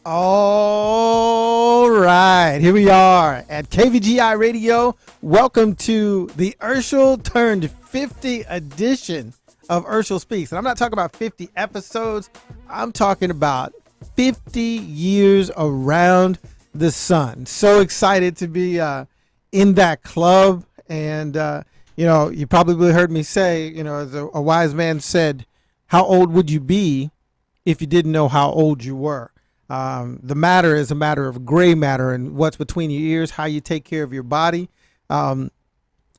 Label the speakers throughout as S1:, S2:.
S1: All right, here we are at KVGI Radio. Welcome to the Urshel turned 50 edition of Urshel Speaks. And I'm not talking about 50 episodes, I'm talking about 50 years around the sun. So excited to be in that club. And, you probably heard me say, as a wise man said, how old would you be if you didn't know how old you were? The matter is a matter of gray matter and what's between your ears, how you take care of your body. And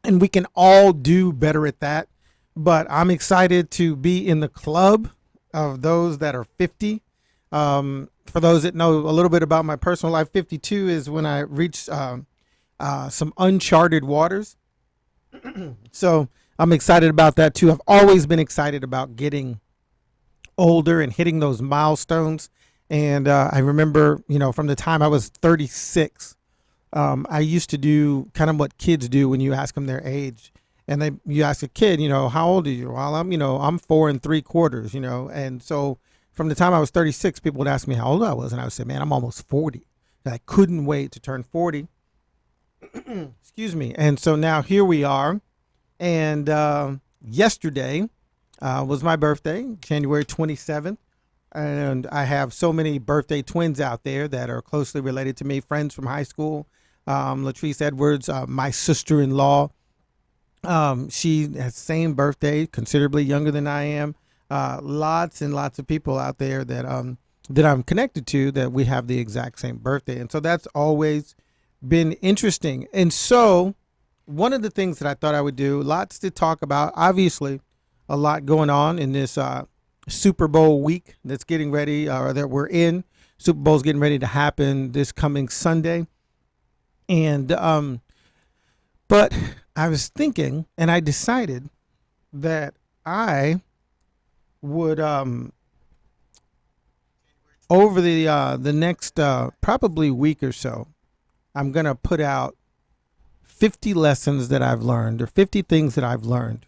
S1: we can all do better at that. But I'm excited to be in the club of those that are 50. For those that know a little bit about my personal life, 52 is when I reached some uncharted waters. So I'm excited about that too. I've always been excited about getting older and hitting those milestones. And I remember, from the time I was 36, I used to do kind of what kids do when you ask them their age. And you ask a kid, how old are you? Well, I'm 4 3/4, And so from the time I was 36, people would ask me how old I was. And I would say, man, I'm almost 40. And I couldn't wait to turn 40. Excuse me. And so now here we are. And yesterday was my birthday, January 27th. And I have so many birthday twins out there that are closely related to me, friends from high school. Latrice Edwards, my sister-in-law, she has the same birthday, considerably younger than I am. Lots and lots of people out there that I'm connected to that we have the exact same birthday. And so that's always been interesting. And so one of the things that I thought I would do, lots to talk about, obviously a lot going on in this Super Bowl week that's getting ready, or that we're in. Super Bowl's getting ready to happen this coming Sunday. And but I was thinking, and I decided that I would over the next probably week or so, I'm gonna put out 50 lessons that I've learned, or 50 things that I've learned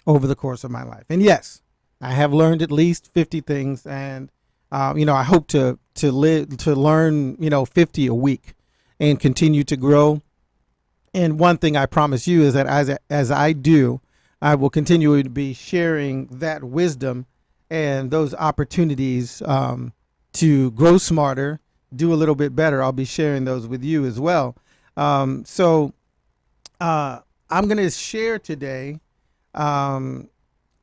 S1: over the course of my life. And yes, I have learned at least 50 things, and I hope to learn 50 a week and continue to grow. And one thing I promise you is that as I do, I will continue to be sharing that wisdom and those opportunities to grow smarter, do a little bit better. I'll be sharing those with you as well. So I'm going to share today.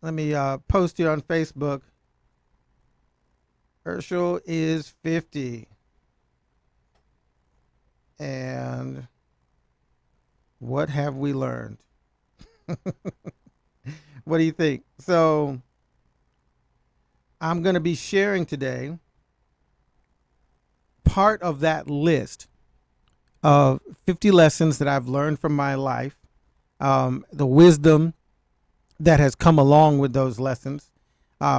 S1: Let me post it on Facebook. Urshel is 50. And what have we learned? What do you think? So I'm going to be sharing today part of that list of 50 lessons that I've learned from my life, the wisdom that has come along with those lessons.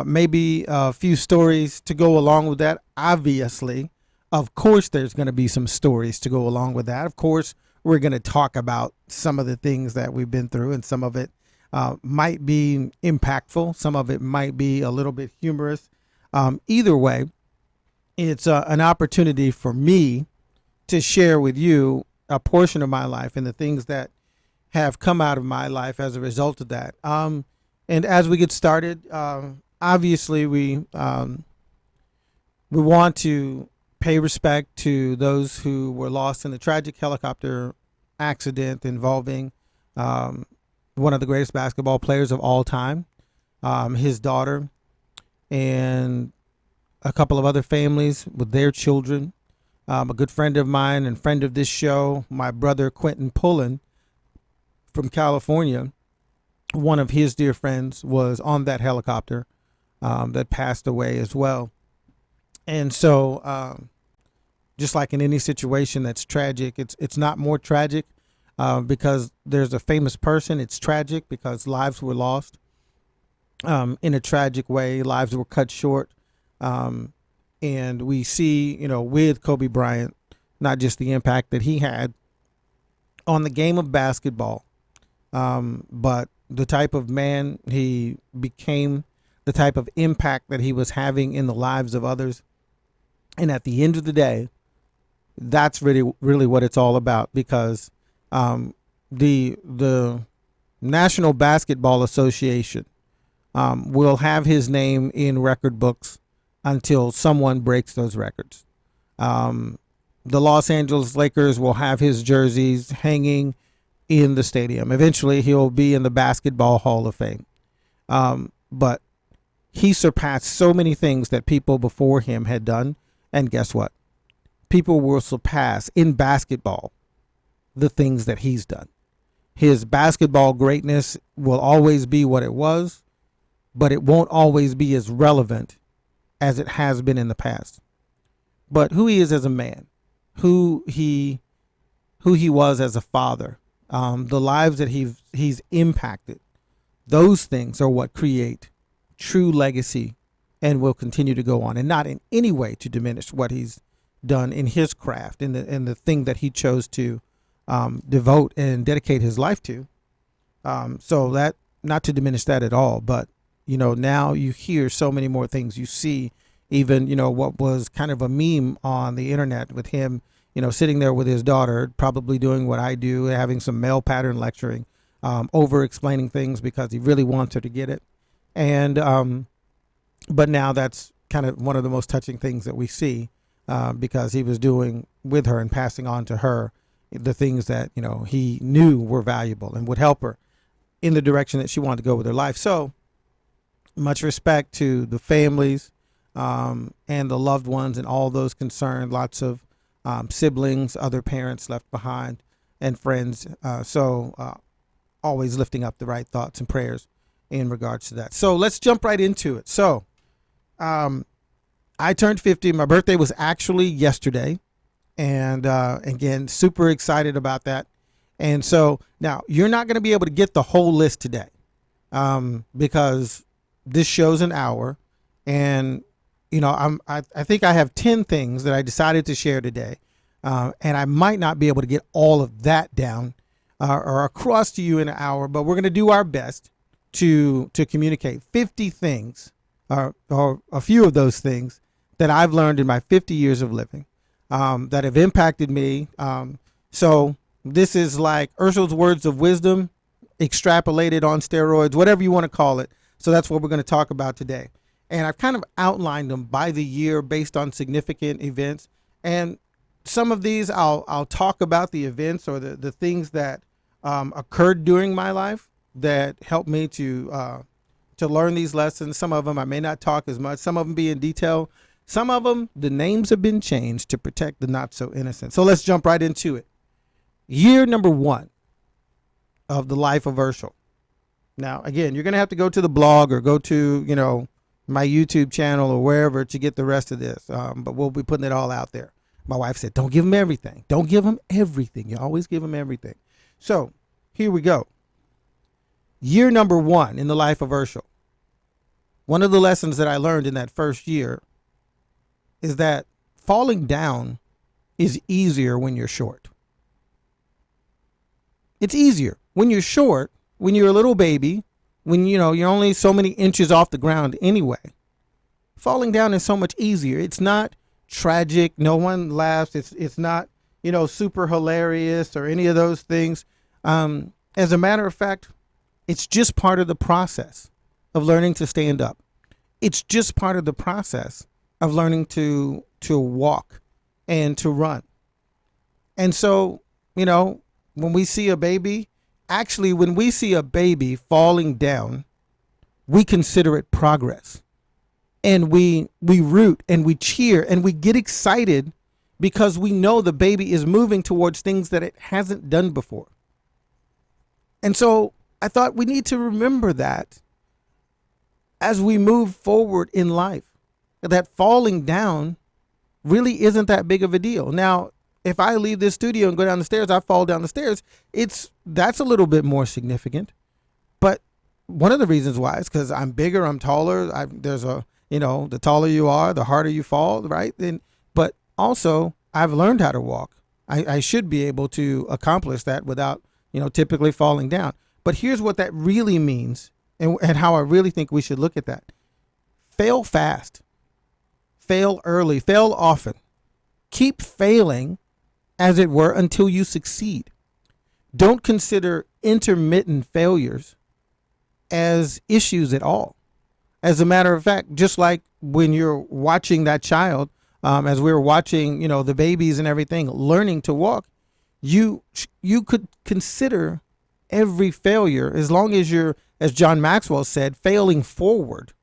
S1: Maybe a few stories to go along with that. Obviously, of course, there's going to be some stories to go along with that. Of course, we're going to talk about some of the things that we've been through, and some of it might be impactful. Some of it might be a little bit humorous. Either way, it's an opportunity for me to share with you a portion of my life and the things that have come out of my life as a result of that. And as we get started, obviously we want to pay respect to those who were lost in the tragic helicopter accident involving one of the greatest basketball players of all time, his daughter, and a couple of other families with their children. A good friend of mine and friend of this show, my brother Quentin Pullen from California, one of his dear friends was on that helicopter that passed away as well. And so just like in any situation that's tragic, it's not more tragic because there's a famous person. It's tragic because lives were lost in a tragic way. Lives were cut short. And we see, with Kobe Bryant, not just the impact that he had on the game of basketball, but the type of man he became, the type of impact that he was having in the lives of others. And at the end of the day, that's really what it's all about, because the National Basketball Association will have his name in record books until someone breaks those records. The Los Angeles Lakers will have his jerseys hanging in the stadium. Eventually, he'll be in the Basketball Hall of Fame. But he surpassed so many things that people before him had done. And guess what? People will surpass in basketball the things that he's done. His basketball greatness will always be what it was, but it won't always be as relevant as it has been in the past. But who he is as a man, who he was as a father, the lives that he's impacted, those things are what create true legacy and will continue to go on, and not in any way to diminish what he's done in his craft, in the thing that he chose to devote and dedicate his life to. So that, not to diminish that at all, but now you hear so many more things. You see even, what was kind of a meme on the internet with him, sitting there with his daughter, probably doing what I do, having some male pattern lecturing, over explaining things because he really wants her to get it. And, but now that's kind of one of the most touching things that we see, because he was doing with her and passing on to her the things that, he knew were valuable and would help her in the direction that she wanted to go with her life. So much respect to the families, and the loved ones and all those concerned, lots of siblings, other parents left behind, and friends. So always lifting up the right thoughts and prayers in regards to that. So let's jump right into it. So I turned 50. My birthday was actually yesterday. And again, super excited about that. And so now you're not going to be able to get the whole list today, because this show's an hour. And, I think I have 10 things that I decided to share today. And I might not be able to get all of that down or across to you in an hour, but we're going to do our best to communicate 50 things, or a few of those things that I've learned in my 50 years of living, that have impacted me. So this is like Ursul's words of wisdom extrapolated on steroids, whatever you want to call it. So that's what we're going to talk about today. And I've kind of outlined them by the year based on significant events. And some of these I'll talk about the events or the things that occurred during my life that helped me to learn these lessons. Some of them I may not talk as much. Some of them be in detail. Some of them, the names have been changed to protect the not so innocent. So let's jump right into it. Year number 1 of the life of Ursul. Now, again, you're going to have to go to the blog or go to, my YouTube channel or wherever to get the rest of this. But we'll be putting it all out there. My wife said, don't give them everything. Don't give them everything. You always give them everything. So here we go. Year number 1 in the life of Ursul. One of the lessons that I learned in that first year is that falling down is easier when you're short. It's easier when you're short, when you're a little baby, when you're only so many inches off the ground anyway. Falling down is so much easier. It's not tragic. No one laughs. It's not, super hilarious or any of those things. As a matter of fact, it's just part of the process of learning to stand up. It's just part of the process of learning to walk and to run. And so, when we see a baby, when we see a baby falling down, we consider it progress. And we root and we cheer and we get excited because we know the baby is moving towards things that it hasn't done before. And so I thought we need to remember that as we move forward in life, that falling down really isn't that big of a deal. Now, if I leave this studio and go down the stairs, I fall down the stairs, that's a little bit more significant. But one of the reasons why is because I'm bigger, I'm taller. The taller you are, the harder you fall, right? But also, I've learned how to walk. I should be able to accomplish that without, typically falling down. But here's what that really means and how I really think we should look at that. Fail fast. Fail early, fail often. Keep failing, as it were, until you succeed. Don't consider intermittent failures as issues at all. As a matter of fact, just like when you're watching that child, as we were watching, the babies and everything learning to walk, you could consider every failure, as long as you're, as John Maxwell said, failing forward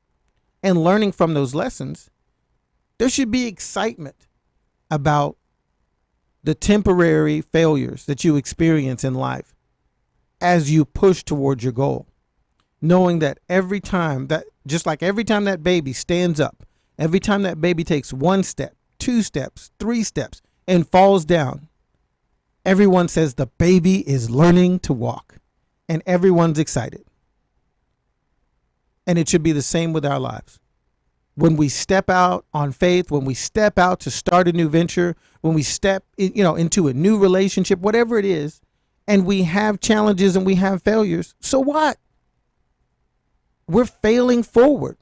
S1: and learning from those lessons. There should be excitement about the temporary failures that you experience in life as you push towards your goal, knowing that every time that baby stands up, every time that baby takes 1 step, 2 steps, 3 steps, and falls down, everyone says the baby is learning to walk, and everyone's excited. And it should be the same with our lives. When we step out on faith, when we step out to start a new venture, when we step into a new relationship, whatever it is, and we have challenges and we have failures, so what? We're failing forward.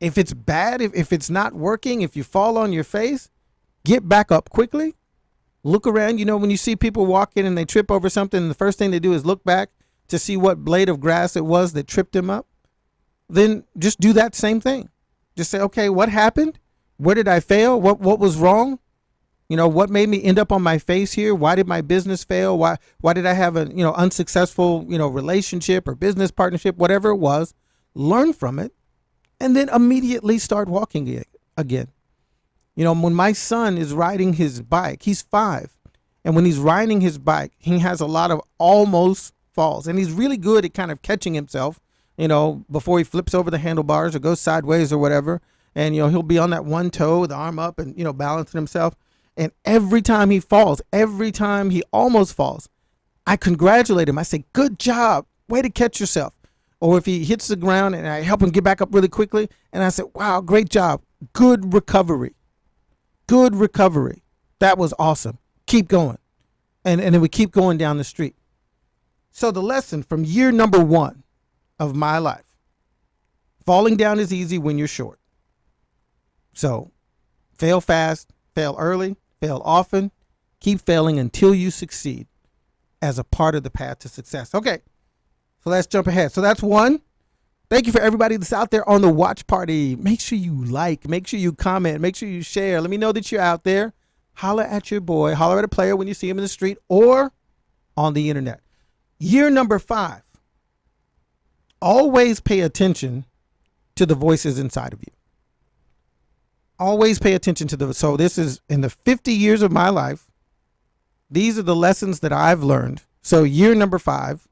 S1: If it's bad, if it's not working, if you fall on your face, get back up quickly. Look around. When you see people walking and they trip over something, the first thing they do is look back to see what blade of grass it was that tripped them up. Then just do that same thing. Just say, okay, what happened? Where did I fail? What was wrong? What made me end up on my face here? Why did my business fail? Why did I have an unsuccessful relationship or business partnership, whatever it was? Learn from it, and then immediately start walking again. When my son is riding his bike, he's 5, and when he's riding his bike, he has a lot of almost falls, and he's really good at kind of catching himself, before he flips over the handlebars or goes sideways or whatever. And, he'll be on that one toe with the arm up and, balancing himself. And every time he falls, every time he almost falls, I congratulate him. I say, good job. Way to catch yourself. Or if he hits the ground and I help him get back up really quickly, and I say, wow, great job. Good recovery. Good recovery. That was awesome. Keep going. And then we keep going down the street. So the lesson from year number 1 of my life: falling down is easy when you're short. So fail fast, fail early, fail often, keep failing until you succeed, as a part of the path to success. Okay, so let's jump ahead. So that's 1. Thank you for everybody that's out there on the watch party. Make sure you like, make sure you comment, make sure you share. Let me know that you're out there. Holler at your boy, holler at a player when you see him in the street or on the internet. Year number 5. Always pay attention to the voices inside of you. Always pay attention to so this is in the 50 years of my life. These are the lessons that I've learned. So year number 5,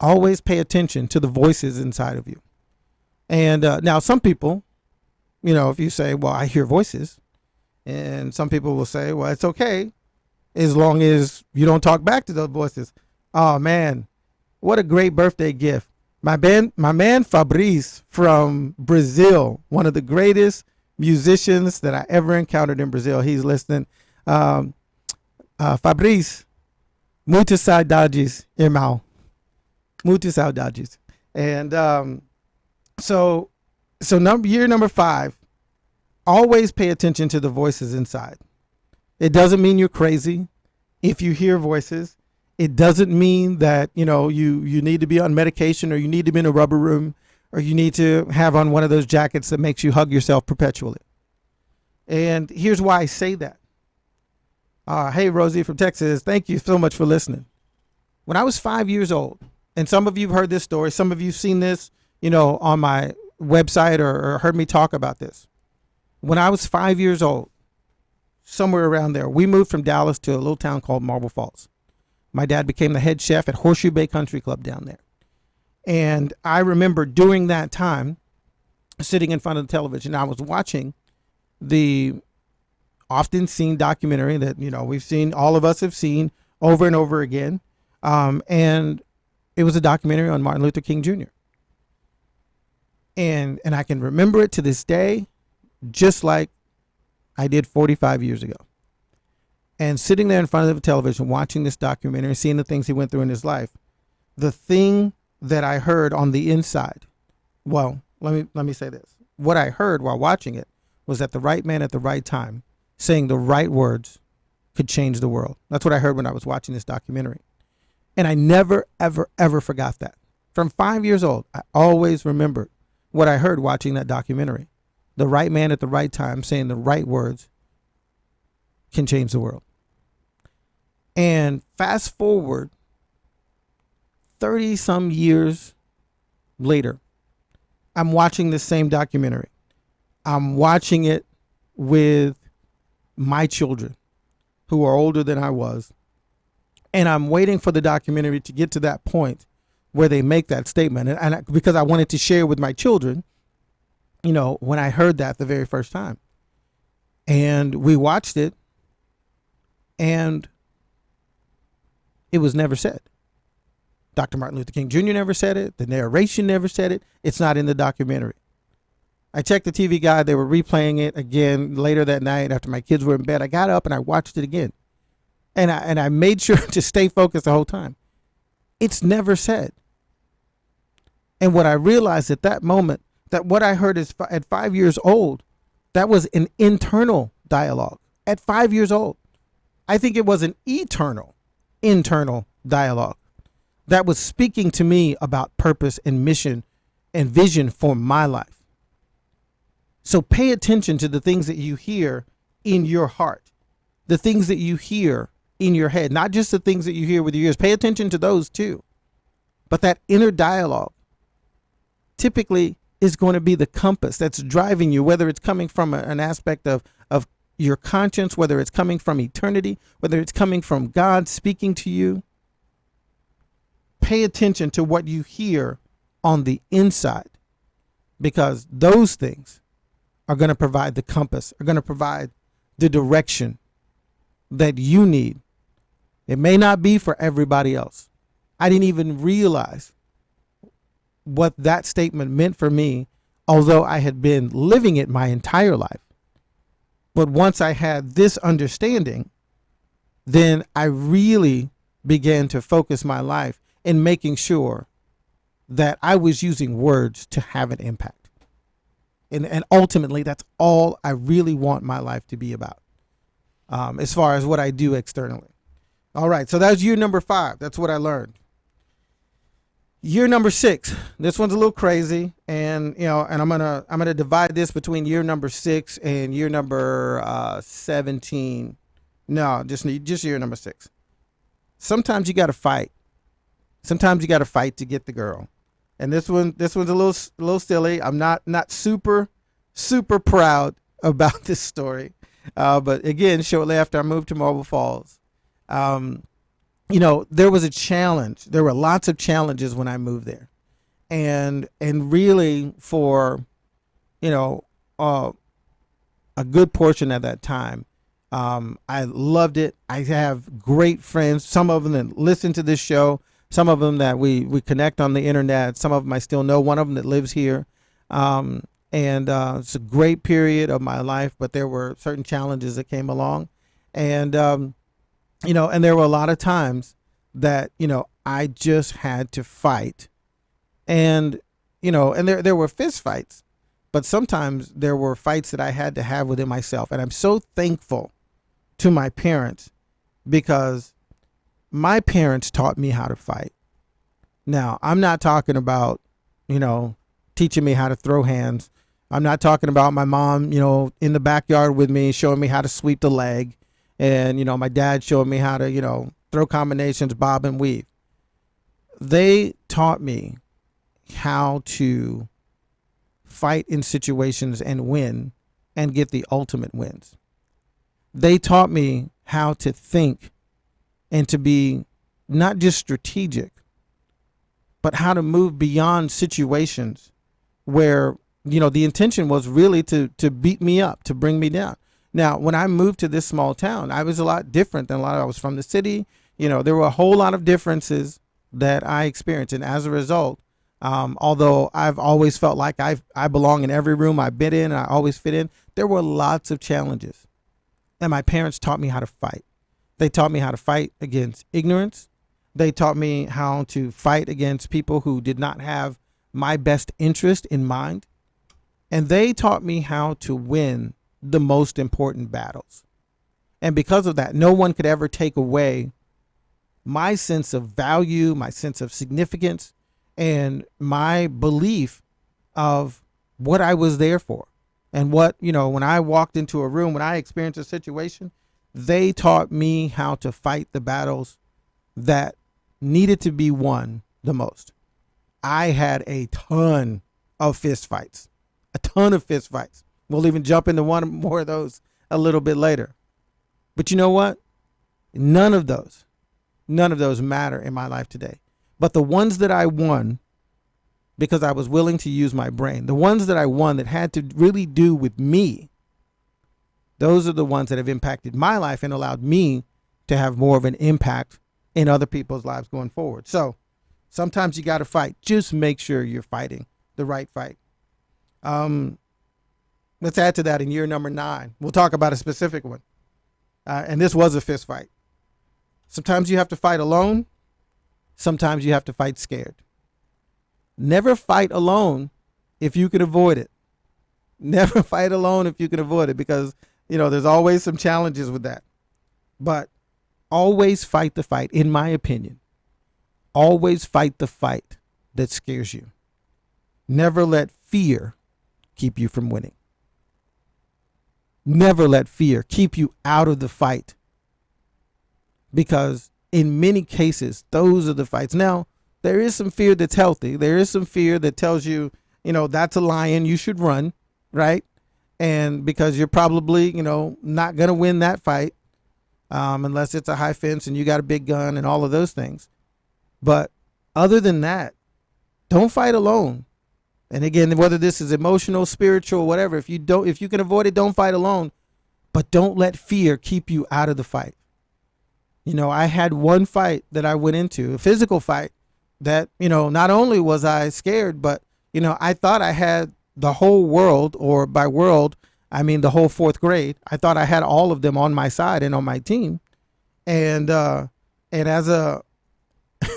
S1: always pay attention to the voices inside of you. And now some people, if you say, well, I hear voices, and some people will say, well, it's okay as long as you don't talk back to those voices. Oh man, what a great birthday gift. My man Fabrice from Brazil, one of the greatest musicians that I ever encountered in Brazil. He's listening. Fabrice, muitas saudades, irmão. Muitas saudades. And year number 5, always pay attention to the voices inside. It doesn't mean you're crazy if you hear voices. It doesn't mean that, you need to be on medication, or you need to be in a rubber room, or you need to have on one of those jackets that makes you hug yourself perpetually. And here's why I say that. Hey, Rosie from Texas, thank you so much for listening. When I was 5 years old, and some of you have heard this story, some of you have seen this, on my website or heard me talk about this. When I was 5 years old, somewhere around there, we moved from Dallas to a little town called Marble Falls. My dad became the head chef at Horseshoe Bay Country Club down there. And I remember during that time sitting in front of the television, I was watching the often seen documentary that, we've seen, all of us have seen over and over again. And it was a documentary on Martin Luther King Jr. And I can remember it to this day, just like I did 45 years ago. And sitting there in front of the television, watching this documentary, seeing the things he went through in his life, the thing that I heard on the inside, well, let me say this. what I heard while watching it was that the right man at the right time, saying the right words, could change the world. That's what I heard when I was watching this documentary. And I never, ever, ever forgot that. From 5 years old, I always remembered what I heard watching that documentary. The right man at the right time, saying the right words, can change the world. And fast forward 30 some years later, I'm watching this same documentary. I'm watching it with my children who are older than I was. And I'm waiting for the documentary to get to that point where they make that statement. Because I wanted to share with my children, when I heard that the very first time. And we watched it, and it was never said. Dr. Martin Luther King Jr. never said it. The narration never said it. It's not in the documentary. I checked the TV guide. They were replaying it again later that night after my kids were in bed. I got up and I watched it again. And I made sure to stay focused the whole time. It's never said. And what I realized at that moment, that what I heard is at 5 years old, that was an internal dialogue. At 5 years old, I think it was an eternal internal dialogue that was speaking to me about purpose and mission and vision for my life. So pay attention to the things that you hear in your heart, the things that you hear in your head, not just the things that you hear with your ears. Pay attention to those too. But that inner dialogue typically is going to be the compass that's driving you, whether it's coming from an aspect of your conscience, whether it's coming from eternity, whether it's coming from God speaking to you. Pay attention to what you hear on the inside, because those things are going to provide the compass, are going to provide the direction that you need. It may not be for everybody else. I didn't even realize what that statement meant for me, although I had been living it my entire life. But once I had this understanding, then I really began to focus my life in making sure that I was using words to have an impact. And ultimately, that's all I really want my life to be about, as far as what I do externally. All right, so that was year number 5. That's what I learned. Year number 6. This one's a little crazy, and I'm gonna divide this between year number 6 and year number 17. No, just year number 6. Sometimes you got to fight. Sometimes you got to fight to get the girl. And this one's a little silly. I'm not super proud about this story. But again, shortly after I moved to Marble Falls, there was a challenge. There were lots of challenges when I moved there. And really for, a good portion of that time, I loved it. I have great friends, some of them that listen to this show, some of them that we connect on the internet, some of them I still know, one of them that lives here. And it's a great period of my life, but there were certain challenges that came along. And, and there were a lot of times that, I just had to fight. And, and there were fist fights, but sometimes there were fights that I had to have within myself. And I'm so thankful to my parents, because my parents taught me how to fight. Now, I'm not talking about, teaching me how to throw hands. I'm not talking about my mom, in the backyard with me, showing me how to sweep the leg. And, my dad showed me how to, throw combinations, bob and weave. They taught me how to fight in situations and win and get the ultimate wins. They taught me how to think and to be not just strategic, but how to move beyond situations where, the intention was really to beat me up, to bring me down. Now, when I moved to this small town, I was a lot different than I was from the city. There were a whole lot of differences that I experienced. And as a result, although I've always felt like I belong in every room I've been in, and I always fit in, there were lots of challenges. And my parents taught me how to fight. They taught me how to fight against ignorance. They taught me how to fight against people who did not have my best interest in mind. And they taught me how to win the most important battles. And because of that, no one could ever take away my sense of value, my sense of significance, and my belief of what I was there for. And what, when I walked into a room, when I experienced a situation, they taught me how to fight the battles that needed to be won the most. I had a ton of fist fights, We'll even jump into one more of those a little bit later. But you know what? None of those matter in my life today. But the ones that I won, because I was willing to use my brain, the ones that I won that had to really do with me, those are the ones that have impacted my life and allowed me to have more of an impact in other people's lives going forward. So sometimes you got to fight. Just make sure you're fighting the right fight. Let's add to that in year number 9. We'll talk about a specific one. And this was a fist fight. Sometimes you have to fight alone. Sometimes you have to fight scared. Never fight alone if you can avoid it. Never fight alone if you can avoid it, because, there's always some challenges with that. But always fight the fight, in my opinion. Always fight the fight that scares you. Never let fear keep you from winning. Never let fear keep you out of the fight, because in many cases, those are the fights. Now, there is some fear that's healthy. There is some fear that tells you, that's a lion, you should run, right? And because you're probably, not going to win that fight unless it's a high fence and you got a big gun and all of those things. But other than that, don't fight alone. And again, whether this is emotional, spiritual, whatever, if you can avoid it, don't fight alone. But don't let fear keep you out of the fight. I had one fight that I went into, a physical fight, that, not only was I scared, but, I thought I had the whole world, or by world, I mean the whole 4th grade. I thought I had all of them on my side and on my team. And as a,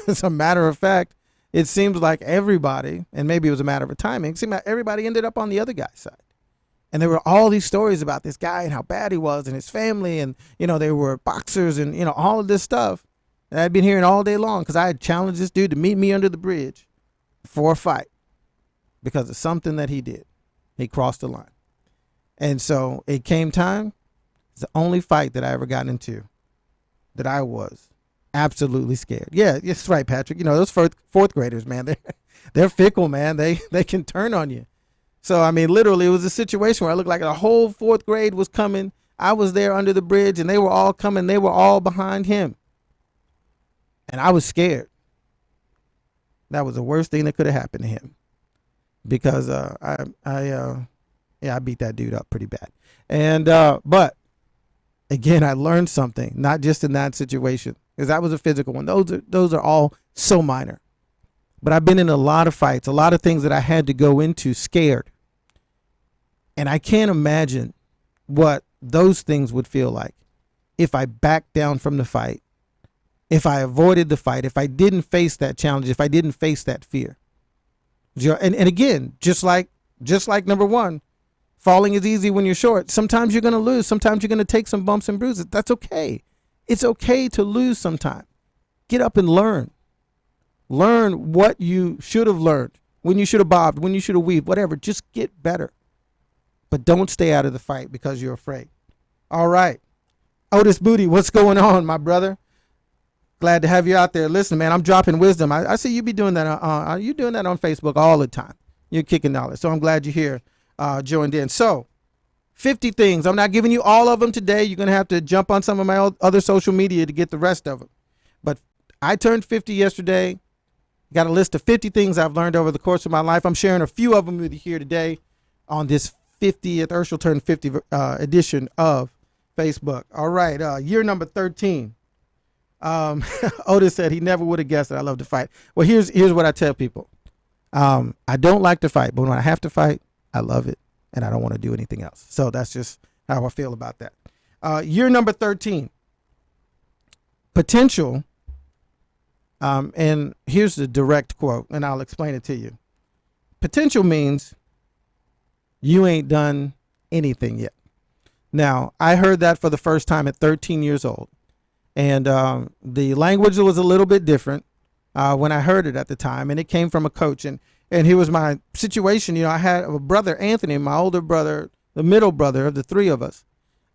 S1: as a matter of fact, it seems like everybody, and maybe it was a matter of timing, it seemed like everybody ended up on the other guy's side. And there were all these stories about this guy and how bad he was and his family. And, they were boxers and, all of this stuff that I'd been hearing all day long, because I had challenged this dude to meet me under the bridge for a fight because of something that he did. He crossed the line. And so it came time. It's the only fight that I ever got into that I was absolutely scared. Yeah, that's right, Patrick. Those fourth graders, man, they're fickle, man. They can turn on you. So, I mean, literally, it was a situation where I looked like the whole 4th grade was coming. I was there under the bridge, and they were all coming. They were all behind him. And I was scared. That was the worst thing that could have happened to him, because I beat that dude up pretty bad. And but again, I learned something, not just in that situation, because that was a physical one. Those are all so minor. But I've been in a lot of fights, a lot of things that I had to go into scared. And I can't imagine what those things would feel like if I backed down from the fight, if I avoided the fight, if I didn't face that challenge, if I didn't face that fear. And again, just like number 1, falling is easy when you're short. Sometimes you're going to lose. Sometimes you're going to take some bumps and bruises. That's okay. It's okay to lose sometime. Get up and learn. Learn what you should have learned, when you should have bobbed, when you should have weaved, whatever. Just get better. But don't stay out of the fight because you're afraid. All right. Otis Booty, what's going on, my brother? Glad to have you out there. Listen, man, I'm dropping wisdom. I see you be doing that. You're doing that on Facebook all the time. You're kicking knowledge. So I'm glad you're here, joined in. So 50 things. I'm not giving you all of them today. You're going to have to jump on some of my other social media to get the rest of them. But I turned 50 yesterday. Got a list of 50 things I've learned over the course of my life. I'm sharing a few of them with you here today on this 50th Urshel Turned 50 edition of Facebook. All right, year number 13. Otis said he never would have guessed that I love to fight. Well, here's what I tell people. I don't like to fight, but when I have to fight, I love it, and I don't want to do anything else. So that's just how I feel about that. Year number 13. Potential. And here's the direct quote, and I'll explain it to you. Potential means you ain't done anything yet. Now, I heard that for the first time at 13 years old. And the language was a little bit different when I heard it at the time. And it came from a coach. And here was my situation. I had a brother, Anthony, my older brother, the middle brother of the three of us.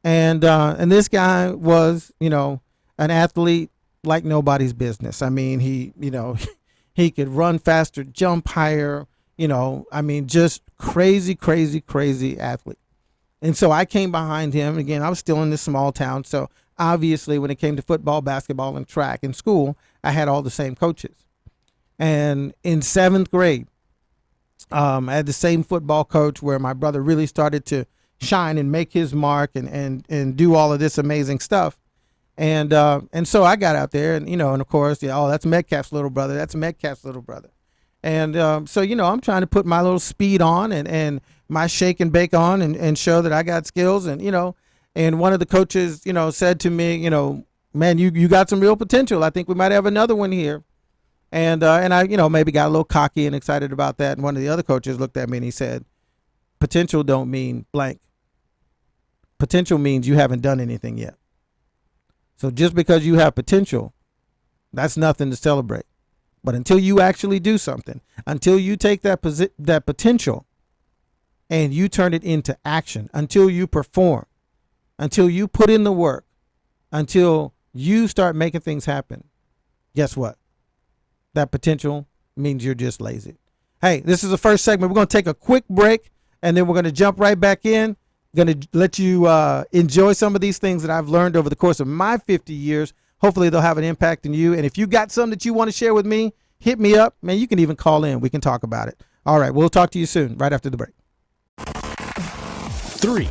S1: And this guy was, an athlete like nobody's business. I mean, he could run faster, jump higher, just crazy athlete. And so I came behind him. Again, I was still in this small town. So obviously when it came to football, basketball, and track in school, I had all the same coaches. And in 7th grade, I had the same football coach where my brother really started to shine and make his mark and do all of this amazing stuff. And so I got out there and of course, that's Metcalf's little brother. That's Metcalf's little brother. And so, I'm trying to put my little speed on and my shake and bake on and show that I got skills. And, and one of the coaches, said to me, man, you got some real potential. I think we might have another one here. And I, maybe got a little cocky and excited about that. And one of the other coaches looked at me and he said, potential don't mean blank. Potential means you haven't done anything yet. So just because you have potential, that's nothing to celebrate. But until you actually do something, until you take that potential and you turn it into action, until you perform, until you put in the work, until you start making things happen, guess what? That potential means you're just lazy. Hey, this is the first segment. We're going to take a quick break and then we're going to jump right back in. Going to let you enjoy some of these things that I've learned over the course of my 50 years. Hopefully they'll have an impact on you. And if you got some that you want to share with me, hit me up. Man, you can even call in. We can talk about it. All right. We'll talk to you soon, right after the break.
S2: 3,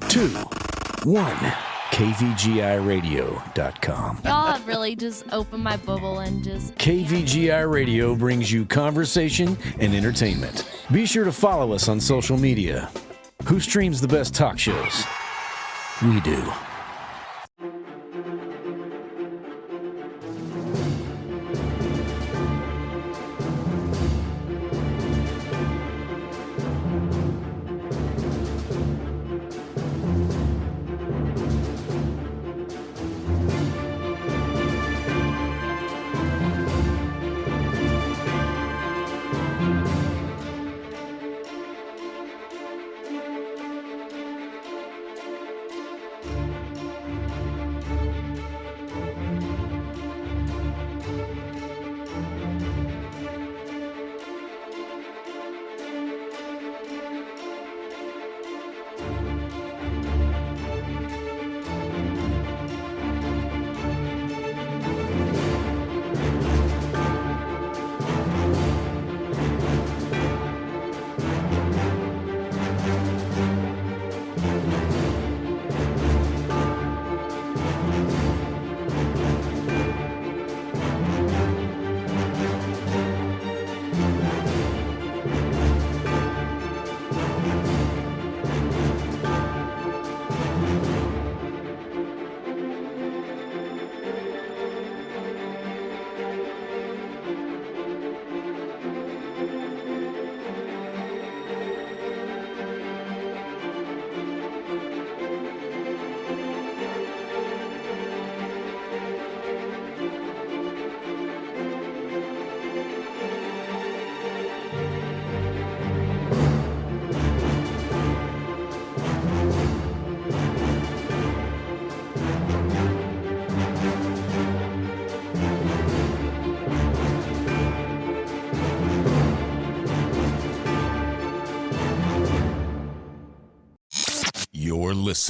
S2: 2, 1. KVGIRadio.com.
S3: Y'all have really just opened my bubble and just...
S2: KVGI Radio brings you conversation and entertainment. Be sure to follow us on social media. Who streams the best talk shows? We do.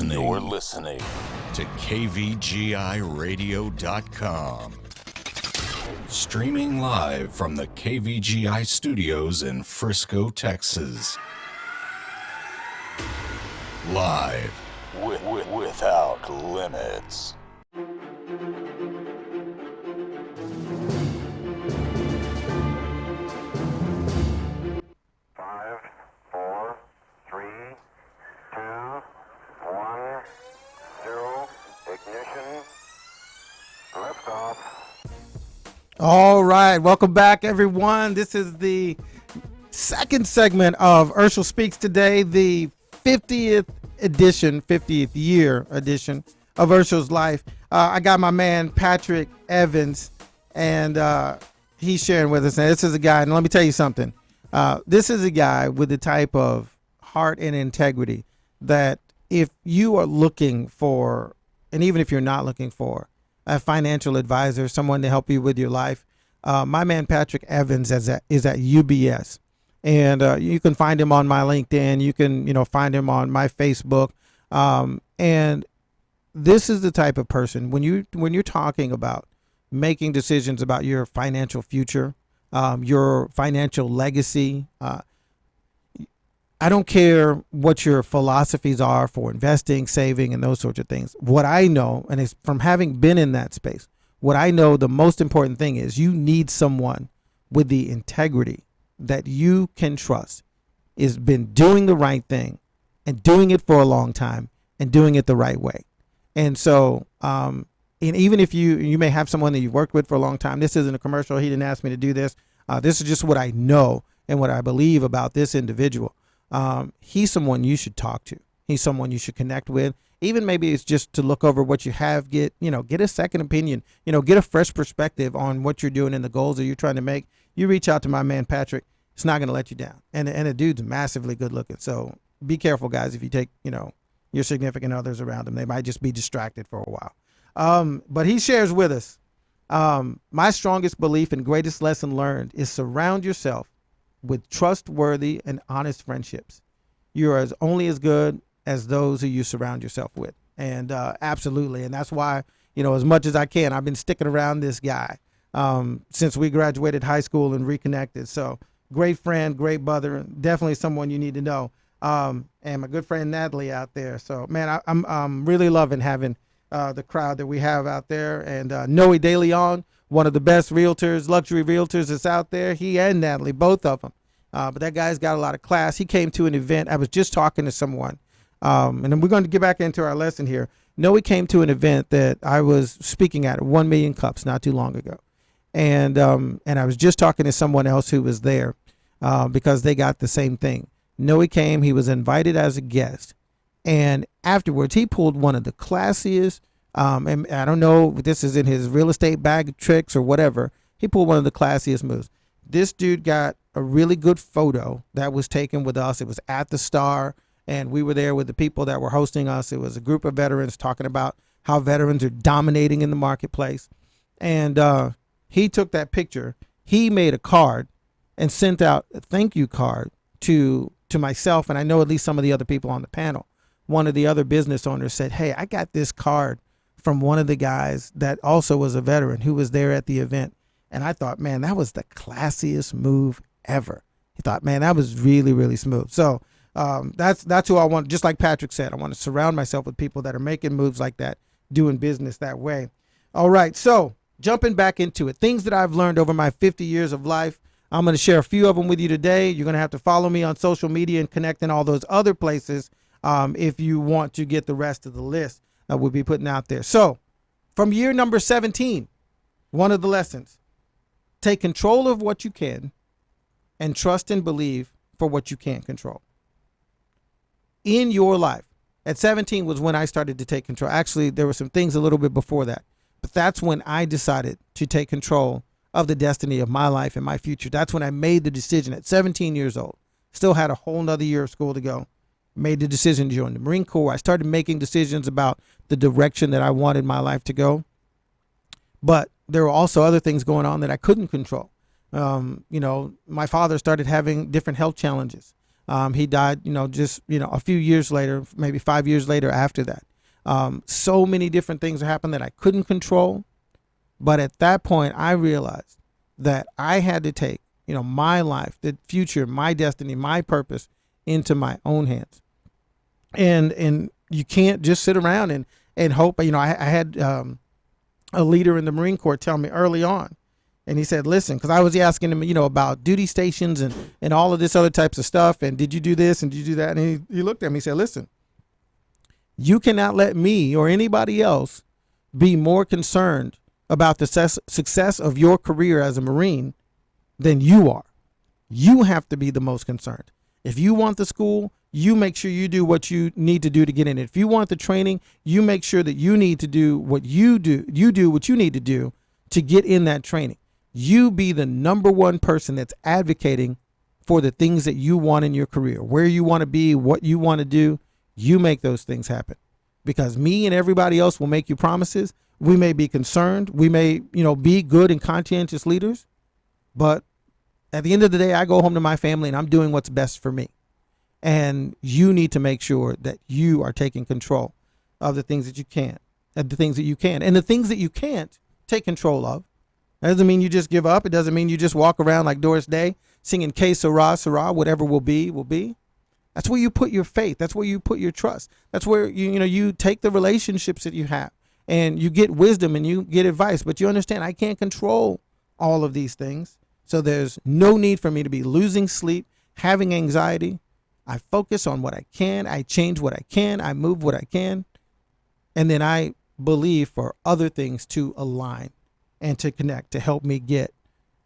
S4: You're listening to KVGIRadio.com. Streaming live from the KVGI studios in Frisco, Texas. Live without limits.
S5: 5, 4, 3, 2, 1, 0, ignition, liftoff.
S1: All right. Welcome back, everyone. This is the second segment of Urshel Speaks today, the 50th year edition of Urshel's Life. I got my man Patrick Evans, and he's sharing with us. And this is a guy, and let me tell you something. This is a guy with the type of heart and integrity that if you are looking for, and even if you're not looking for, a financial advisor, someone to help you with your life, my man Patrick Evans is at UBS, and you can find him on my LinkedIn. You can find him on my Facebook, and this is the type of person when you're talking about making decisions about your financial future, your financial legacy. I don't care what your philosophies are for investing, saving, and those sorts of things. What I know, and it's from having been in that space, what I know the most important thing is you need someone with the integrity that you can trust, has been doing the right thing and doing it for a long time and doing it the right way. And so, and even if you may have someone that you've worked with for a long time, this isn't a commercial. He didn't ask me to do this. This is just what I know and what I believe about this individual. He's someone you should talk to. He's someone you should connect with. Even maybe it's just to look over what you have, get a second opinion, get a fresh perspective on what you're doing and the goals that you're trying to make. You reach out to my man, Patrick. It's not going to let you down. And the dude's massively good looking. So be careful, guys, if you take, your significant others around them. They might just be distracted for a while. But he shares with us, my strongest belief and greatest lesson learned is surround yourself with trustworthy and honest friendships. You're only as good as those who you surround yourself with. And absolutely. And that's why, as much as I can, I've been sticking around this guy since we graduated high school and reconnected. So great friend, great brother, definitely someone you need to know. And my good friend Natalie out there. So, man, I'm really loving having the crowd that we have out there. And Noe De Leon, one of the best realtors, luxury realtors that's out there. He and Natalie, both of them. But that guy's got a lot of class. He came to an event. I was just talking to someone. And then we're going to get back into our lesson here. Noe came to an event that I was speaking at 1 Million Cups not too long ago. And I was just talking to someone else who was there because they got the same thing. Noe came. He was invited as a guest. And afterwards, he pulled one of the classiest, and I don't know if this is in his real estate bag of tricks or whatever. He pulled one of the classiest moves. This dude got a really good photo that was taken with us. It was at the Star, and we were there with the people that were hosting us. It was a group of veterans talking about how veterans are dominating in the marketplace. And he took that picture. He made a card and sent out a thank you card to myself, and I know at least some of the other people on the panel. One of the other business owners said, "Hey, I got this card from one of the guys that also was a veteran who was there at the event." And I thought, man, that was the classiest move ever. He thought, man, that was really, really smooth. So that's who I want. Just like Patrick said, I want to surround myself with people that are making moves like that, doing business that way. All right, so jumping back into it, things that I've learned over my 50 years of life. I'm going to share a few of them with you today. You're going to have to follow me on social media and connect in all those other places if you want to get the rest of the list that we'll be putting out there. So from year number 17, one of the lessons, take control of what you can and trust and believe for what you can't control. In your life, at 17 was when I started to take control. Actually, there were some things a little bit before that, but that's when I decided to take control of the destiny of my life and my future. That's when I made the decision at 17 years old. Still had a whole nother year of school to go. Made the decision to join the Marine Corps. I started making decisions about the direction that I wanted my life to go. But there were also other things going on that I couldn't control. My father started having different health challenges. He died, a few years later, maybe 5 years later after that. So many different things happened that I couldn't control. But at that point, I realized that I had to take, my life, the future, my destiny, my purpose into my own hands. And you can't just sit around and hope. I had a leader in the Marine Corps tell me early on, and he said, listen, because I was asking him, about duty stations and all of this other types of stuff. And did you do this and did you do that? And he looked at me and said, listen, you cannot let me or anybody else be more concerned about the success of your career as a Marine than you are. You have to be the most concerned. If you want the school, you make sure you do what you need to do to get in it. If you want the training, you make sure that you need to do what you do. You do what you need to do to get in that training. You be the number one person that's advocating for the things that you want in your career, where you want to be, what you want to do. You make those things happen, because me and everybody else will make you promises. We may be concerned. We may, be good and conscientious leaders, but at the end of the day, I go home to my family and I'm doing what's best for me. And you need to make sure that you are taking control of the things that you can, and the things that you can, and the things that you can't take control of. That doesn't mean you just give up. It doesn't mean you just walk around like Doris Day singing K Sarah, Sarah, whatever will be, will be. That's where you put your faith. That's where you put your trust. That's where you take the relationships that you have and you get wisdom and you get advice, but you understand I can't control all of these things. So there's no need for me to be losing sleep, having anxiety. I focus on what I can. I change what I can. I move what I can. And then I believe for other things to align and to connect to help me get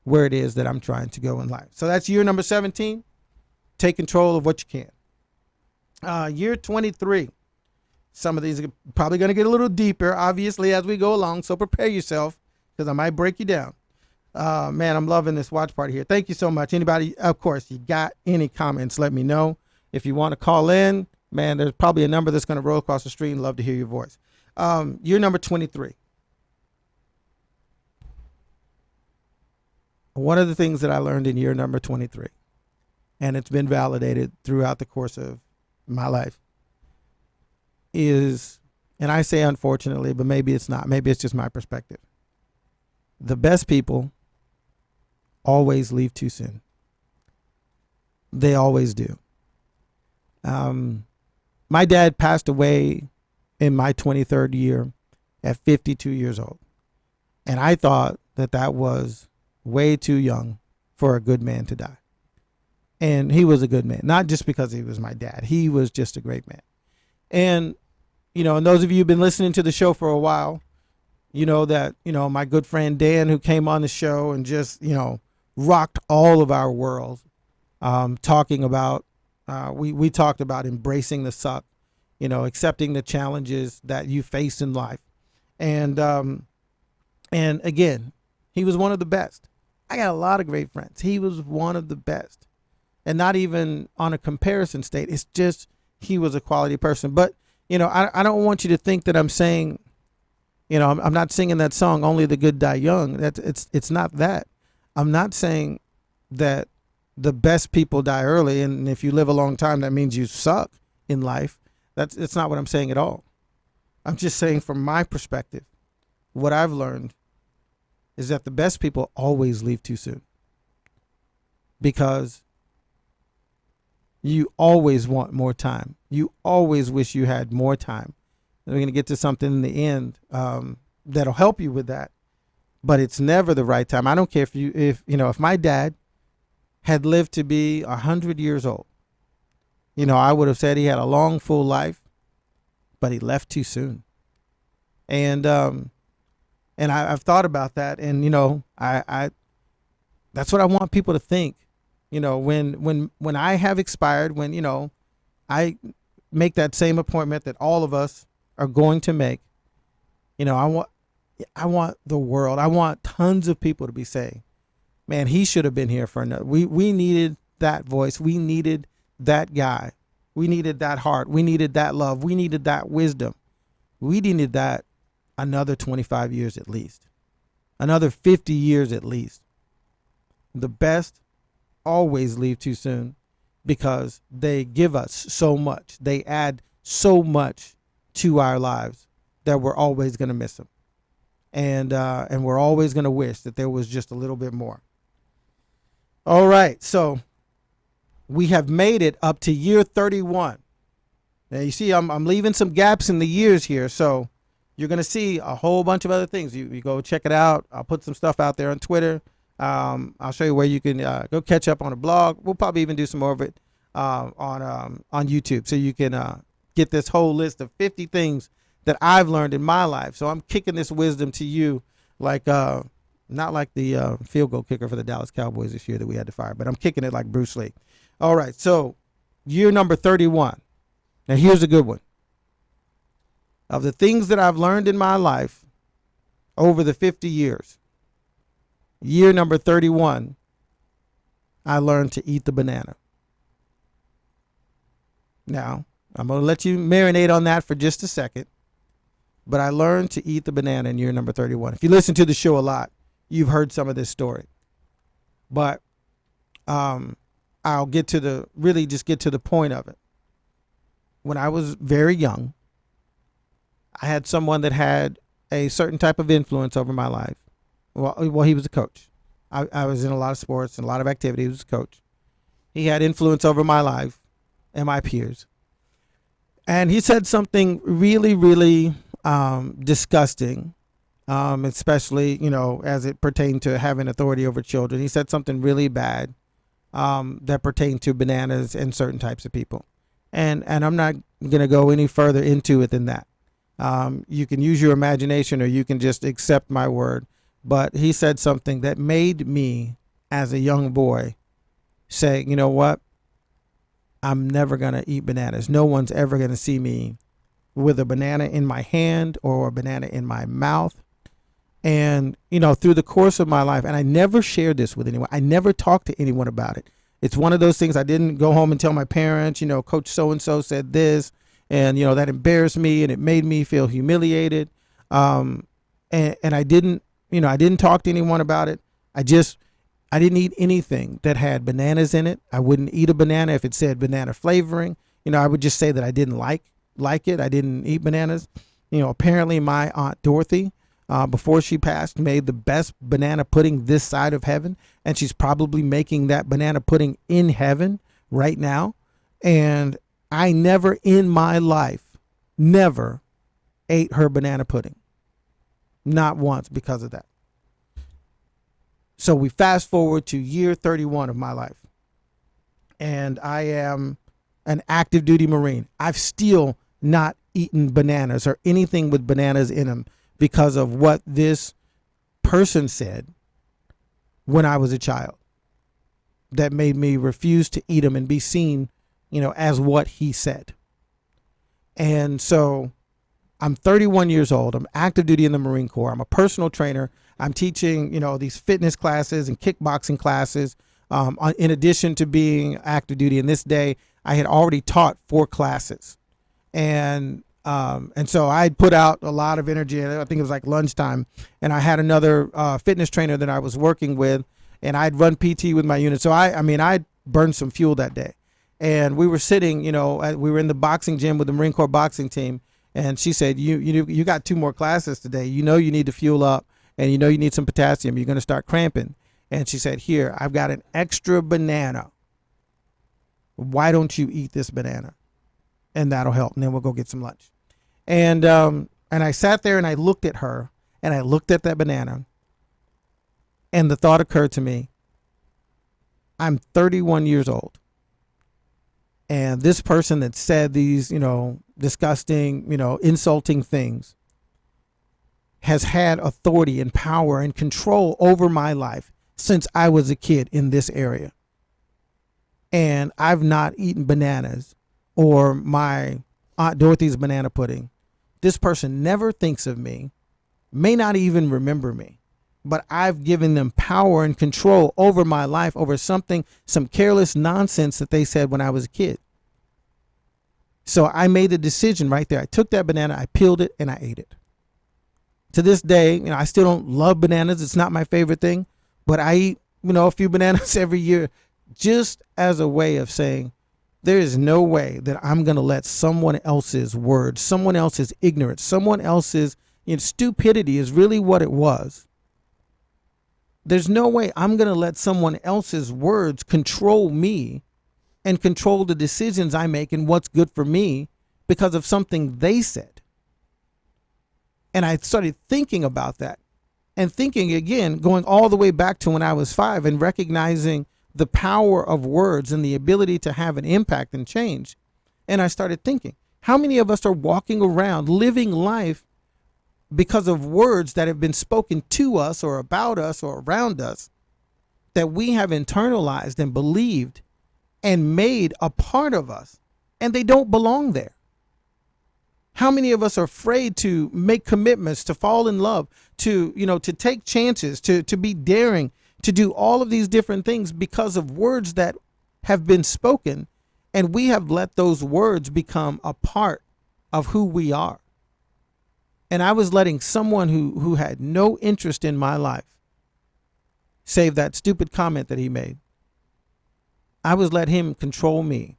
S1: where it is that I'm trying to go in life. So that's year number 17. Take control of what you can. Year 23. Some of these are probably going to get a little deeper, obviously, as we go along. So prepare yourself, because I might break you down. Man, I'm loving this watch party here. Thank you so much. Anybody, of course, you got any comments, let me know. If you want to call in, man, there's probably a number that's going to roll across the screen. Love to hear your voice. Year number 23. One of the things that I learned in year number 23, and it's been validated throughout the course of my life, is, and I say unfortunately, but maybe it's not, maybe it's just my perspective. The best people always leave too soon. They always do. My dad passed away in my 23rd year at 52 years old. And I thought that that was way too young for a good man to die. And he was a good man, not just because he was my dad. He was just a great man. And, and those of you who've been listening to the show for a while, you know that, my good friend Dan, who came on the show and just, rocked all of our world, talking about, we talked about embracing the suck, accepting the challenges that you face in life. And again, he was one of the best. I got a lot of great friends. He was one of the best, and not even on a comparison state. It's just, he was a quality person. But, I don't want you to think that I'm saying, I'm not singing that song, Only the Good Die Young. It's not that. I'm not saying that the best people die early, and if you live a long time, that means you suck in life. That's not what I'm saying at all. I'm just saying, from my perspective, what I've learned is that the best people always leave too soon, because you always want more time. You always wish you had more time. And we're going to get to something in the end that'll help you with that, but it's never the right time. I don't care if my dad had lived to be 100 years old, I would have said he had a long, full life, but he left too soon. And I've thought about that, and I that's what I want people to think. When I have expired, when I make that same appointment that all of us are going to make, I want the world, I want tons of people to be saying, man, he should have been here for another. We needed that voice. We needed that guy. We needed that heart. We needed that love. We needed that wisdom. We needed that another 25 years at least, another 50 years at least. The best always leave too soon, because they give us so much. They add so much to our lives that we're always going to miss them. And we're always going to wish that there was just a little bit more. All right. So we have made it up to year 31. Now you see, I'm leaving some gaps in the years here. So you're going to see a whole bunch of other things. You go check it out. I'll put some stuff out there on Twitter. I'll show you where you can go catch up on a blog. We'll probably even do some more of it on YouTube, so you can get this whole list of 50 things that I've learned in my life. So I'm kicking this wisdom to you like Not like the field goal kicker for the Dallas Cowboys this year that we had to fire, but I'm kicking it like Bruce Lee. All right, so year number 31. Now here's a good one. Of the things that I've learned in my life over the 50 years, year number 31, I learned to eat the banana. Now, I'm going to let you marinate on that for just a second, but I learned to eat the banana in year number 31. If you listen to the show a lot, you've heard some of this story. But I'll get to the point of it. When I was very young, I had someone that had a certain type of influence over my life. Well, he was a coach. I was in a lot of sports and a lot of activities. He was a coach. He had influence over my life and my peers. And he said something really, really disgusting, especially, as it pertained to having authority over children. He said something really bad that pertained to bananas and certain types of people. And I'm not going to go any further into it than that. You can use your imagination or you can just accept my word. But he said something that made me, as a young boy, say, you know what? I'm never going to eat bananas. No one's ever going to see me with a banana in my hand or a banana in my mouth. And, through the course of my life, and I never shared this with anyone. I never talked to anyone about it. It's one of those things I didn't go home and tell my parents, Coach so-and-so said this, and, that embarrassed me and it made me feel humiliated. And I didn't talk to anyone about it. I didn't eat anything that had bananas in it. I wouldn't eat a banana if it said banana flavoring. I would just say that I didn't like it. I didn't eat bananas. Apparently my Aunt Dorothy, before she passed, made the best banana pudding this side of heaven. And she's probably making that banana pudding in heaven right now. And I never in my life, never ate her banana pudding. Not once because of that. So we fast forward to year 31 of my life. And I am an active duty Marine. I've still not eaten bananas or anything with bananas in them because of what this person said when I was a child that made me refuse to eat them and be seen, as what he said. And so I'm 31 years old. I'm active duty in the Marine Corps. I'm a personal trainer. I'm teaching, these fitness classes and kickboxing classes. In addition to being active duty, in this day, I had already taught 4 classes. And so I put out a lot of energy. I think it was like lunchtime. And I had another fitness trainer that I was working with, and I'd run PT with my unit. So I burned some fuel that day. And we were sitting, we were in the boxing gym with the Marine Corps boxing team. And she said, you got 2 more classes today. You need to fuel up, and you need some potassium. You're going to start cramping. And she said, here, I've got an extra banana. Why don't you eat this banana? And that'll help. And then we'll go get some lunch. And I sat there and I looked at her and I looked at that banana. And the thought occurred to me, I'm 31 years old. And this person that said these, disgusting, insulting things has had authority and power and control over my life since I was a kid in this area. And I've not eaten bananas or my Aunt Dorothy's banana pudding. This person never thinks of me, may not even remember me, but I've given them power and control over my life, over some careless nonsense that they said when I was a kid. So I made a decision right there. I took that banana, I peeled it, and I ate it. To this day, I still don't love bananas. It's not my favorite thing, but I eat, a few bananas every year just as a way of saying there is no way that I'm going to let someone else's words, someone else's ignorance, someone else's stupidity is really what it was. There's no way I'm going to let someone else's words control me and control the decisions I make and what's good for me because of something they said. And I started thinking about that and thinking again, going all the way back to when I was 5 and recognizing the power of words and the ability to have an impact and change. And I started thinking, how many of us are walking around living life because of words that have been spoken to us or about us or around us that we have internalized and believed and made a part of us, and they don't belong there. How many of us are afraid to make commitments, to fall in love, to take chances, to be daring, to do all of these different things because of words that have been spoken, and we have let those words become a part of who we are. And I was letting someone who had no interest in my life, save that stupid comment that he made, I was letting him control me.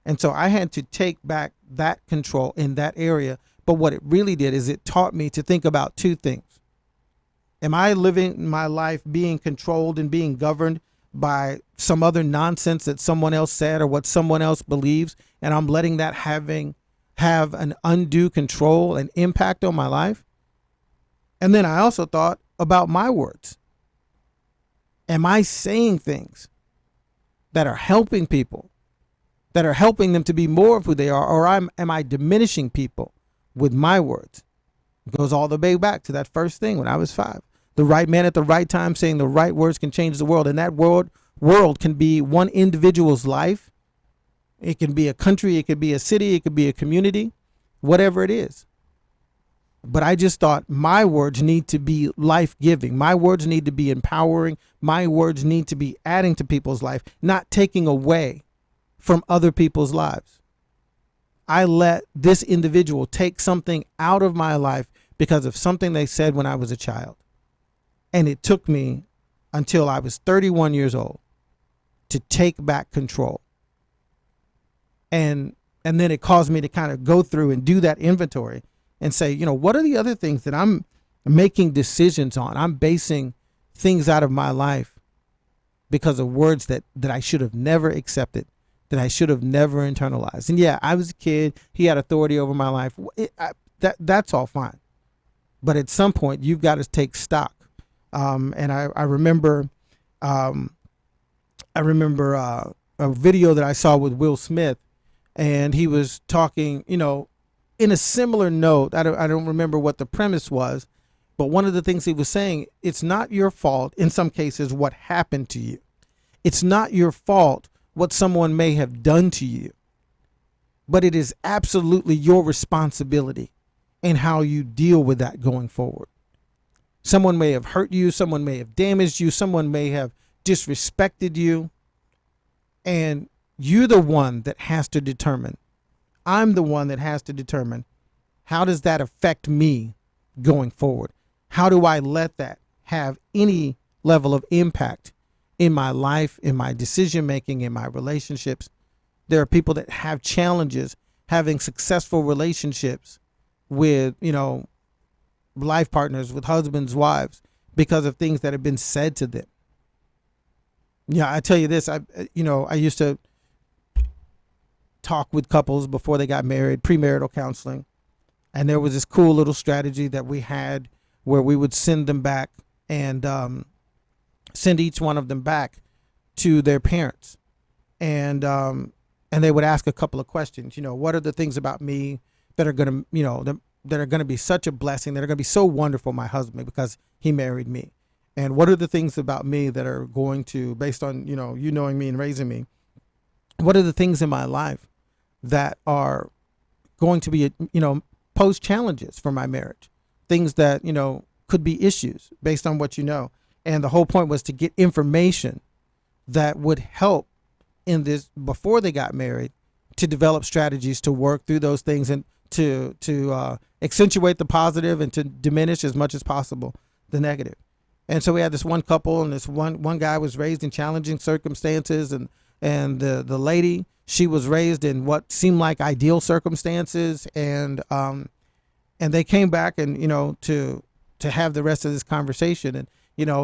S1: And so I had to take back that control in that area. But what it really did is it taught me to think about two things. Am I living my life being controlled and being governed by some other nonsense that someone else said or what someone else believes, and I'm letting that have an undue control and impact on my life? And then I also thought about my words. Am I saying things that are helping people, that are helping them to be more of who they are, or am I diminishing people with my words? It goes all the way back to that first thing when I was 5. The right man at the right time saying the right words can change the world. And that world can be one individual's life. It can be a country, it could be a city, it could be a community, whatever it is. But I just thought my words need to be life-giving. My words need to be empowering. My words need to be adding to people's life, not taking away from other people's lives. I let this individual take something out of my life because of something they said when I was a child. And it took me until I was 31 years old to take back control. And then it caused me to kind of go through and do that inventory and say, what are the other things that I'm making decisions on? I'm basing things out of my life because of words that I should have never accepted, that I should have never internalized. And yeah, I was a kid. He had authority over my life. That's all fine. But at some point, you've got to take stock. And I remember a video that I saw with Will Smith, and he was talking, in a similar note. I don't remember what the premise was, but one of the things he was saying, it's not your fault in some cases what happened to you. It's not your fault what someone may have done to you, but it is absolutely your responsibility in how you deal with that going forward. Someone may have hurt you, someone may have damaged you, someone may have disrespected you, and you're the one that has to determine. I'm the one that has to determine, how does that affect me going forward? How do I let that have any level of impact in my life, in my decision making, in my relationships? There are people that have challenges having successful relationships with, life partners, with husbands, wives, because of things that have been said to them. Yeah, I tell you this, I used to talk with couples before they got married, premarital counseling. And there was this cool little strategy that we had where we would send them back and send each one of them back to their parents. And they would ask a couple of questions. What are the things about me that are going to, that are going to be such a blessing, that are going to be so wonderful, my husband, because he married me? And what are the things about me that are going to, based on, you knowing me and raising me, what are the things in my life that are going to be, pose challenges for my marriage? Things that, could be issues based on what you know. And the whole point was to get information that would help in this, before they got married, to develop strategies to work through those things and to accentuate the positive and to diminish as much as possible the negative. And so we had this one couple, and this one guy was raised in challenging circumstances, and the lady, she was raised in what seemed like ideal circumstances, and they came back and to have the rest of this conversation, and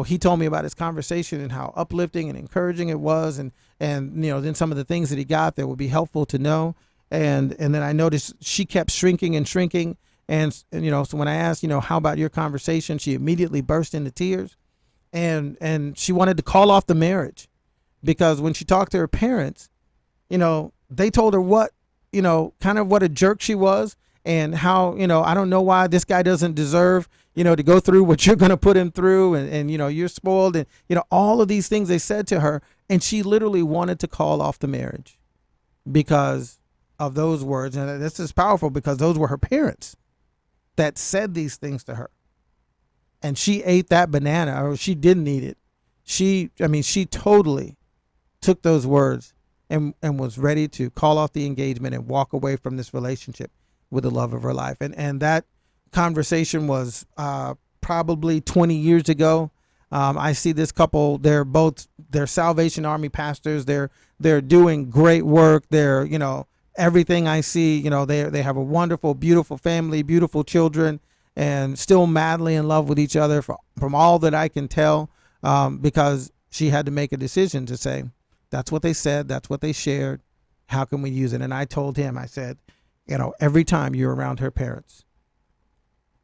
S1: he told me about his conversation and how uplifting and encouraging it was, and then some of the things that he got that would be helpful to know, and then I noticed she kept shrinking and shrinking, and so when I asked how about your conversation, she immediately burst into tears, and she wanted to call off the marriage, because when she talked to her parents, they told her what kind of what a jerk she was, and how, I don't know why this guy doesn't deserve, to go through what you're going to put him through. And, you're spoiled. And, all of these things they said to her. And she literally wanted to call off the marriage because of those words. And this is powerful because those were her parents that said these things to her. And she ate that banana, or she didn't eat it. She totally took those words and was ready to call off the engagement and walk away from this relationship with the love of her life. And that conversation was probably 20 years ago. I see this couple, they're Salvation Army pastors. They're doing great work. They're, everything I see, they have a wonderful, beautiful family, beautiful children, and still madly in love with each other from all that I can tell, because she had to make a decision to say, that's what they said, that's what they shared, how can we use it? And I told him, I said, every time you're around her parents,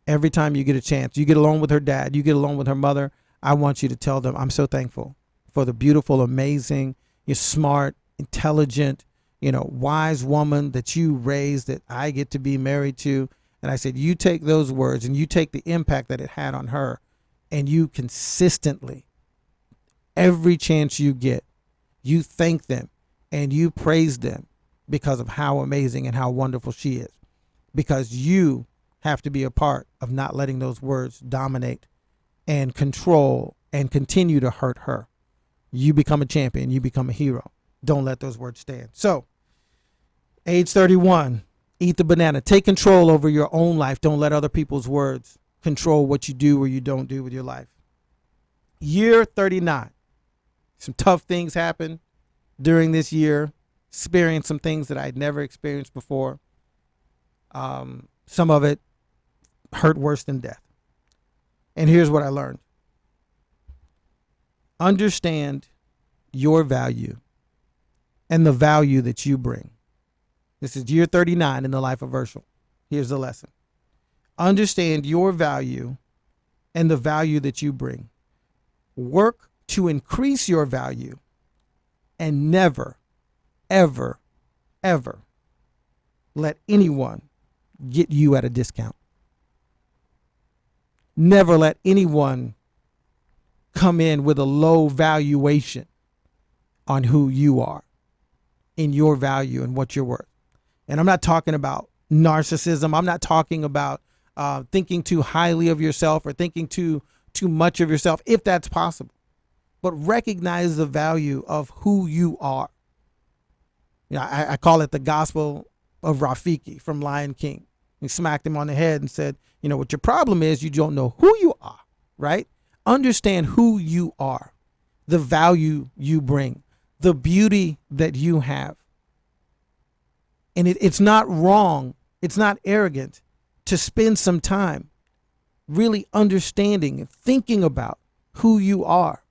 S1: every time you get a chance, you get along with her dad, you get along with her mother, I want you to tell them, I'm so thankful for the beautiful, amazing, you're smart, intelligent, wise woman that you raised, that I get to be married to. And I said, you take those words and you take the impact that it had on her, and you consistently, every chance you get, you thank them and you praise them because of how amazing and how wonderful she is. Because you have to be a part of not letting those words dominate and control and continue to hurt her. You become a champion. You become a hero. Don't let those words stand. So, age 31, eat the banana. Take control over your own life. Don't let other people's words control what you do or you don't do with your life. Year 39. Some tough things happened during this year. Experienced some things that I'd never experienced before. Some of it hurt worse than death. And here's what I learned. Understand your value and the value that you bring. This is year 39 in the life of Urshel. Here's the lesson. Understand your value and the value that you bring. Work to increase your value, and never, ever, ever let anyone get you at a discount. Never let anyone come in with a low valuation on who you are, in your value and what you're worth. And I'm not talking about narcissism. I'm not talking about thinking too highly of yourself or thinking too much of yourself, if that's possible. But recognize the value of who you are. I call it the gospel of Rafiki from Lion King. He smacked him on the head and said, what your problem is, you don't know who you are, right? Understand who you are, the value you bring, the beauty that you have. And it's not wrong, it's not arrogant to spend some time really understanding and thinking about who you are.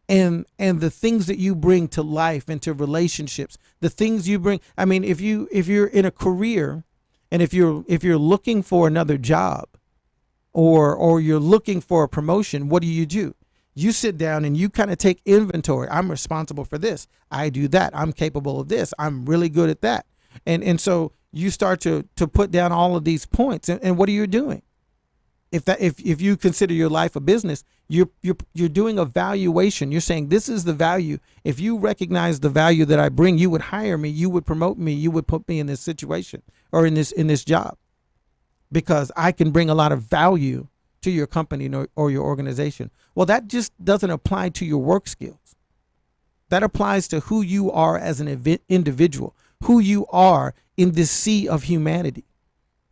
S1: And the things that you bring to life and to relationships, the things you bring. I mean, if you're in a career, and if you're looking for another job, or you're looking for a promotion, what do? You sit down and you kind of take inventory. I'm responsible for this. I do that. I'm capable of this. I'm really good at that. And so you start to put down all of these points. And what are you doing? If you consider your life a business, you're doing a valuation. You're saying, this is the value. If you recognize the value that I bring, you would hire me, you would promote me, you would put me in this situation or in this job, because I can bring a lot of value to your company or your organization. Well, that just doesn't apply to your work skills. That applies to who you are as an individual, who you are in this sea of humanity.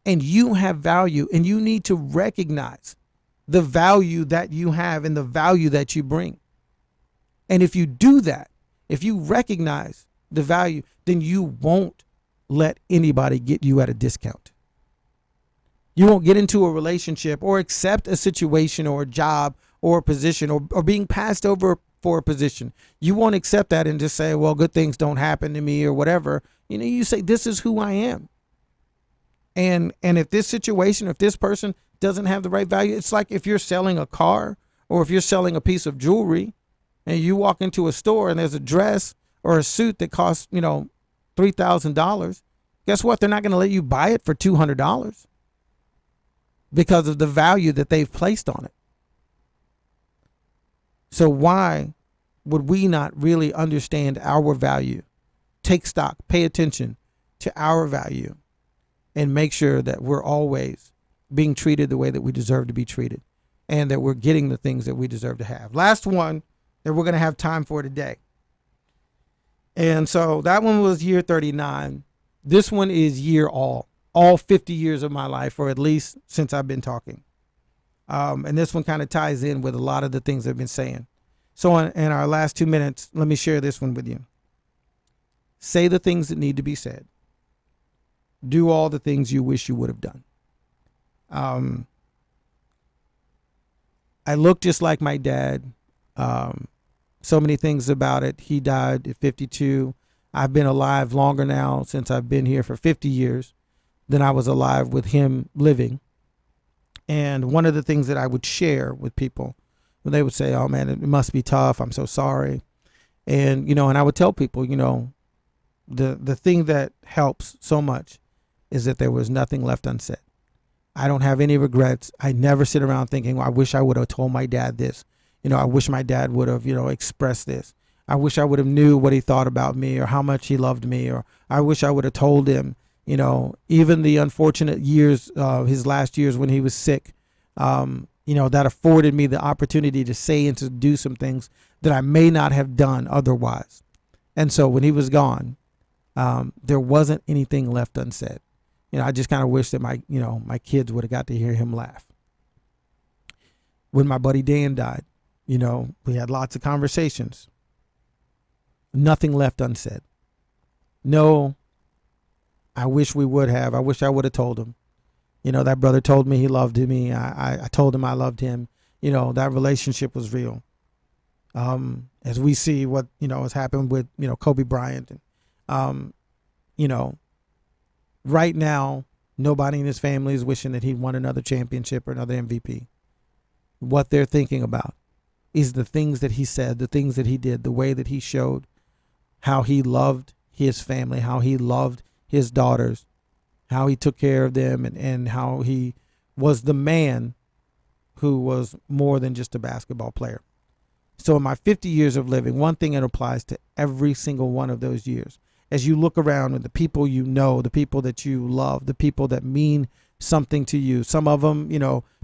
S1: And you have value, and you need to recognize the value that you have and the value that you bring. And if you do that, if you recognize the value, then you won't let anybody get you at a discount. You won't get into a relationship or accept a situation or a job or a position or being passed over for a position. You won't accept that and just say, well, good things don't happen to me or whatever. You say, this is who I am. And if this situation, if this person doesn't have the right value, it's like if you're selling a car or if you're selling a piece of jewelry and you walk into a store and there's a dress or a suit that costs, $3,000, guess what? They're not going to let you buy it for $200 because of the value that they've placed on it. So why would we not really understand our value, take stock, pay attention to our value, and make sure that we're always being treated the way that we deserve to be treated and that we're getting the things that we deserve to have? Last one that we're going to have time for today. And so that one was year 39. This one is year all 50 years of my life, or at least since I've been talking. And this one kind of ties in with a lot of the things I've been saying. So in our last 2 minutes, let me share this one with you. Say the things that need to be said. Do all the things you wish you would have done. I look just like my dad. So many things about it. He died at 52. I've been alive longer now, since I've been here for 50 years, than I was alive with him living. And one of the things that I would share with people, when they would say, oh man, it must be tough, I'm so sorry. And, and I would tell people, the thing that helps so much is that there was nothing left unsaid. I don't have any regrets. I never sit around thinking, well, I wish I would have told my dad this. I wish my dad would have, expressed this. I wish I would have knew what he thought about me, or how much he loved me, or I wish I would have told him, even the unfortunate years, his last years when he was sick, that afforded me the opportunity to say and to do some things that I may not have done otherwise. And so when he was gone, there wasn't anything left unsaid. I just kind of wish that my kids would have got to hear him laugh. When my buddy Dan died, we had lots of conversations. Nothing left unsaid. No, I wish we would have. I wish I would have told him. That brother told me he loved me. I told him I loved him. That relationship was real. As we see what, has happened with, Kobe Bryant. And, right now, nobody in his family is wishing that he won another championship or another MVP. What they're thinking about is the things that he said, the things that he did, the way that he showed how he loved his family, how he loved his daughters, how he took care of them, and how he was the man who was more than just a basketball player. So in my 50 years of living, one thing that applies to every single one of those years, as you look around with the people the people that you love, the people that mean something to you, some of them,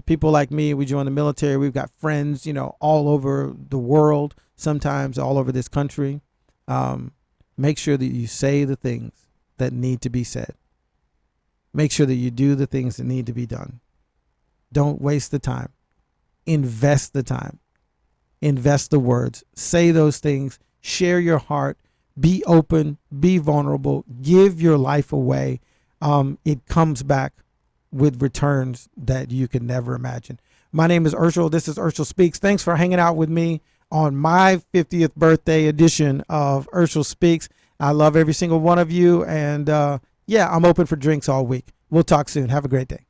S1: people like me, we joined the military, we've got friends, all over the world, sometimes all over this country. Make sure that you say the things that need to be said. Make sure that you do the things that need to be done. Don't waste the time. Invest the time. Invest the words. Say those things. Share your heart. Be open. Be vulnerable. Give your life away. It comes back with returns that you can never imagine. My name is Urshel. This is Urshel Speaks. Thanks for hanging out with me on my 50th birthday edition of Urshel Speaks. I love every single one of you. And I'm open for drinks all week. We'll talk soon. Have a great day.